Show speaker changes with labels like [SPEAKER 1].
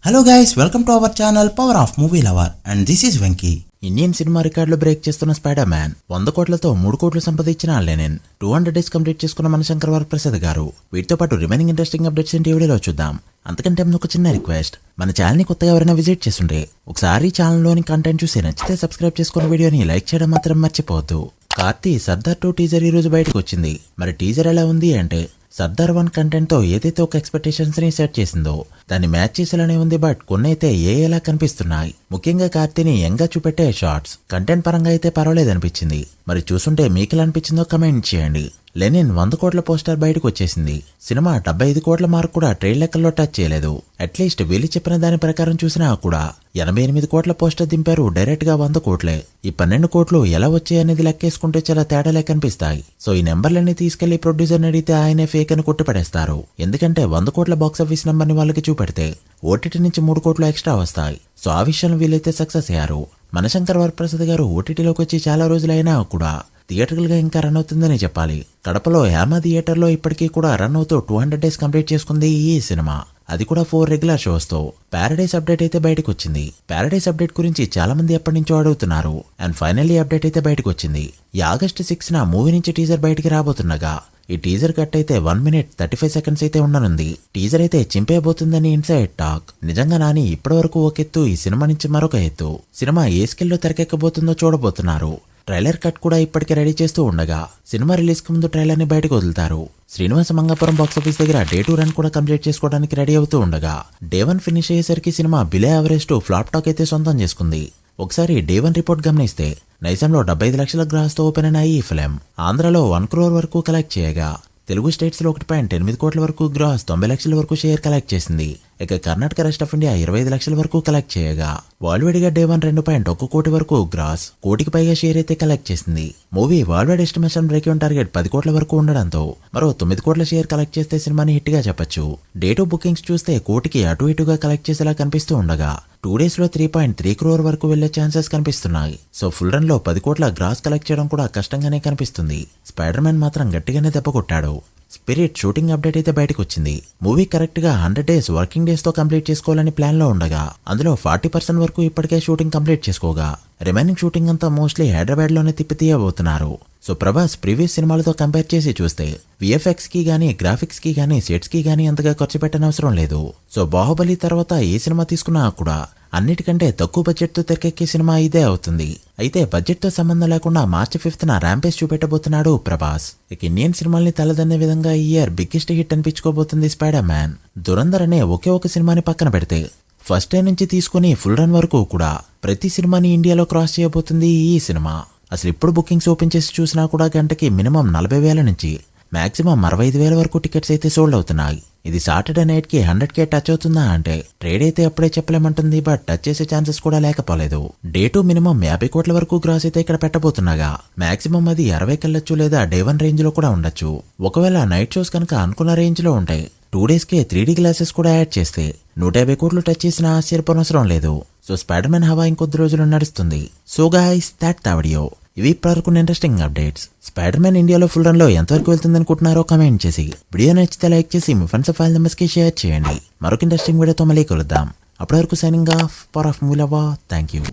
[SPEAKER 1] Hello guys, welcome to our channel power of movie lover and this is Venky.
[SPEAKER 2] Indian cinema రికార్డులు break చేస్తున్న spider man 100 కోట్లతో 3 కోట్లు సంపాదించిన Lenin 200 days complete చేసుకున్న మనశంకర్ వరప్రసాద్ గారు. వీటితో పాటు రిమైనింగ్ ఇంట్రెస్టింగ్ అప్డేట్స్ ఏంటి వీడియోలో చూద్దాం. అంతకంటే ఒక చిన్న రిక్వెస్ట్, మన ఛానల్ ని కొత్తగా ఎవరైనా విజిట్ చేస్తుంటే ఒకసారి ఛానల్లోని కంటెంట్ చూసి నచ్చితే సబ్స్క్రైబ్ చేసుకున్న వీడియోని లైక్ చేయడం మాత్రం మర్చిపోవద్దు. కార్తీ సర్దార్ 2 టీజర్ ఈ రోజు బయటకు వచ్చింది. మరి టీజర్ ఎలా ఉంది అంటే సర్దార్ 1 కంటెంట్ తో ఏదైతే ఒక ఎక్స్పెక్టేషన్స్ ని సెట్ చేసిందో దాన్ని మ్యాచ్ చేసేలానే ఉంది. బట్ కొన్ని అయితే ఏలా కనిపిస్తున్నాయి. ముఖ్యంగా కార్తీని యంగ్ గా చూపెట్టే షార్ట్స్ కంటెంట్ పరంగా అయితే పర్వాలేదు అనిపించింది. మరి చూస్తుంటే మీకు ఎలా అనిపించిందో కమెంట్ చేయండి. లెనిన్ 100 కోట్ల పోస్టర్ బయటకు వచ్చేసింది. సినిమా 75 కోట్ల మార్క్ కూడా ట్రైల్ లెక్కల్లో టచ్ చేయలేదు. అట్లీస్ట్ వీళ్ళు చెప్పిన దాని ప్రకారం చూసినా కూడా 88 కోట్ల పోస్టర్ దింపారు. డైరెక్ట్ గా 100 కోట్లే. ఈ 12 కోట్లు ఎలా వచ్చాయి అనేది లెక్కేసుకుంటే చాలా తేడాలే కనిపిస్తాయి. సో ఈ నెంబర్లన్నీ తీసుకెళ్లి ప్రొడ్యూసర్ అడిగితే ఆయనే ఫేక్ అని కొట్టిపడేస్తారు. ఎందుకంటే 100 కోట్ల బాక్సాఫీస్ నెంబర్ ని వాళ్ళకి చూపెడితే ఓటీటీ నుంచి 3 కోట్లు ఎక్స్ట్రా వస్తాయి. సో ఆ విషయంలో వీళ్ళైతే సక్సెస్ అయ్యారు. మనశంకర్ వరప్రసాద్ గారు ఓటీటీలోకి వచ్చి చాలా రోజులైనా కూడా థియేటర్కల్ గా ఇంకా రన్ అవుతుందని చెప్పాలి. కడపలో హేమ థియేటర్ లో ఇప్పటికీ కూడా రన్ అవుతూ 200 డేస్ కంప్లీట్ చేసుకుంది ఈ సినిమా. అది కూడా 4 రెగ్యులర్ షోస్ తో. పారడైస్ అప్డేట్ అయితే బయటకు వచ్చింది. పారడైస్ అప్డేట్ గురించి చాలా మంది ఎప్పటి నుంచో అడుగుతున్నారు. అండ్ ఫైనల్లీ అప్డేట్ అయితే బయటకు వచ్చింది. ఈ ఆగస్టు 6న మూవీ నుంచి టీజర్ బయటికి రాబోతుండగా ఈ టీజర్ కట్ అయితే 1 minute 35 seconds అయితే ఉండనుంది. టీజర్ అయితే చింపేయబోతుందని ఇన్సైడ్ టాక్. నిజంగా నాని ఇప్పటి వరకు ఒక ఎత్తు, ఈ సినిమా నుంచి మరొక ఎత్తు. సినిమా ఏ స్కేల్లో తెరకెక్కబోతుందో చూడబోతున్నారు. ట్రైలర్ కట్ కూడా ఇప్పటికే రెడీ చేస్తూ ఉండగా సినిమా రిలీజ్ కు ముందు ట్రైలర్ ని బయటకు వదులుతారు. శ్రీనివాస మంగాపురం బాక్సాఫీస్ దగ్గర డే 2 రన్ కూడా కంప్లీట్ చేసుకోవడానికి రెడీ అవుతూ ఉండగా డే 1 ఫినిష్ అయ్యేసరికి cinema below average to flop talk అయితే సొంతం చేసుకుంది. ఒకసారి డే 1 రిపోర్ట్ గమనిస్తే నైజాంలో 75 లక్షల గ్రాస్ తో ఓపెన్ అయిన ఈ ఫిల్మ్ ఆంధ్రలో 1 crore వరకు కలెక్ట్ చేయగా తెలుగు స్టేట్స్ లో 1.8 కోట్ల వరకు గ్రాస్ 90 లక్షల వరకు షేర్ కలెక్ట్ చేసింది. ఇక కర్ణాటక, రెస్ట్ ఆఫ్ ఇండియా 25 లక్షల వరకు కలెక్ట్ చేయగా వరల్డ్ వైడ్ గా డే 1 2.1 కోటి వరకు గ్రాస్, కోటికి పైగా షేర్ అయితే కలెక్ట్ చేసింది. Movie world wide estimation break even target 10 కోట్ల వరకు ఉండడంతో మరో 9 కోట్ల షేర్ కలెక్ట్ చేస్తే సినిమాని హిట్ గా చెప్పొచ్చు. డే 2 బుకింగ్స్ చూస్తే కోటికి అటు ఇటుగా కలెక్ట్ చేసేలా కనిపిస్తూ ఉండగా 2 days లో 3.3 crore వరకు వెళ్లే ఛాన్సెస్ కనిపిస్తున్నాయి. సో ఫుల్ రన్ లో 10 కోట్ల గ్రాస్ కలెక్ట్ చేయడం కూడా కష్టంగానే కనిపిస్తుంది. స్పైడర్ మ్యాన్ మాత్రం గట్టిగానే దెబ్బ కొట్టాడు. స్పిరిట్ షూటింగ్ అప్డేట్ అయితే బయటకు వచ్చింది. మూవీ కరెక్ట్ గా 100 days వర్కింగ్ డేస్ తో కంప్లీట్ చేసుకోవాలని ప్లాన్ లో ఉండగా అందులో 40% వరకు ఇప్పటికే షూటింగ్ కంప్లీట్ చేసుకోగా రిమైనింగ్ షూటింగ్ అంతా మోస్ట్లీ హైదరాబాద్ లోనే తిప్పి తీయబోతున్నారు. సో ప్రభాస్ ప్రీవియస్ సినిమాలతో కంపేర్ చేసి చూస్తే విఎఫ్ఎక్స్ కి గానీ, గ్రాఫిక్స్ కి గానీ, సెట్స్ కి గానీ అంతగా ఖర్చు పెట్టనవసరం లేదు. సో బాహుబలి తర్వాత ఏ సినిమా తీసుకున్నా కూడా అన్నిటికంటే తక్కువ బడ్జెట్ తో తెరకెక్కే సినిమా ఇదే అవుతుంది. అయితే బడ్జెట్ తో సంబంధం లేకుండా March 5న ర్యాంపేజ్ చూపెట్టబోతున్నాడు ప్రభాస్. ఇక ఇండియన్ సినిమాల్ని తలదన్నే విధంగా ఈ ఇయర్ బిగ్గెస్ట్ హిట్ అనిపించుకోబోతుంది స్పైడర్ మ్యాన్. దురంధర్ అనే ఒకే ఒక సినిమాని పక్కన పెడితే ఫస్ట్ డే నుంచి తీసుకుని ఫుల్ రన్ వరకు కూడా ప్రతి సినిమాని ఇండియాలో క్రాస్ చేయబోతుంది ఈ సినిమా. అసలు ఇప్పుడు బుకింగ్స్ ఓపెన్ చేసి చూసినా కూడా గంటకి మినిమం 40,000 నుంచి మాక్సిమం 65,000 వరకు టికెట్స్ అయితే సోల్డ్ అవుతున్నాయి. ఇది సాటర్డే నైట్ కి 100K టచ్ అవుతుందా అంటే ట్రేడ్ అయితే అప్పుడే చెప్పలేమంటుంది. బట్ టచ్ చేసే ఛాన్సెస్ కూడా లేకపోలేదు. డే 2 మినిమం 50 కోట్ల వరకు గ్రాస్ అయితే ఇక్కడ పెట్టబోతున్నాగా మాక్సిమం అది 60 కెళ్ళొచ్చు, లేదా డే 1 రేంజ్ లో కూడా ఉండొచ్చు. ఒకవేళ నైట్ షోస్ కనుక అనుకున్న రేంజ్ లో ఉంటాయి 2 days కే 3D గ్లాసెస్ కూడా యాడ్ చేస్తే 150 కోట్లు టచ్ చేసిన ఆశ్చర్యపోనవసరం లేదు. సో స్పైడర్ మ్యాన్ హవా ఇంకొద్ది రోజులు నడుస్తుంది. So guys, that the video. ఇవి ఇప్పటివరకు ఇంట్రెస్టింగ్ అప్డేట్స్. స్పైడర్ మ్యాన్ ఇండియాలో ఫుల్ రన్ లో ఎంతవరకు వెళ్తుంది అనుకుంటున్నారో కమెంట్ చేసి, వీడియో నచ్చితే లైక్ చేసి మీ ఫ్రెండ్స్ ఫైల్ నెంబర్స్ కి షేర్ చేయండి. మరొక ఇంట్రెస్టింగ్ వీడియోతో మళ్ళీ కలుద్దాం. అప్పటి వరకు signing off. Power of movie lover. Thank you.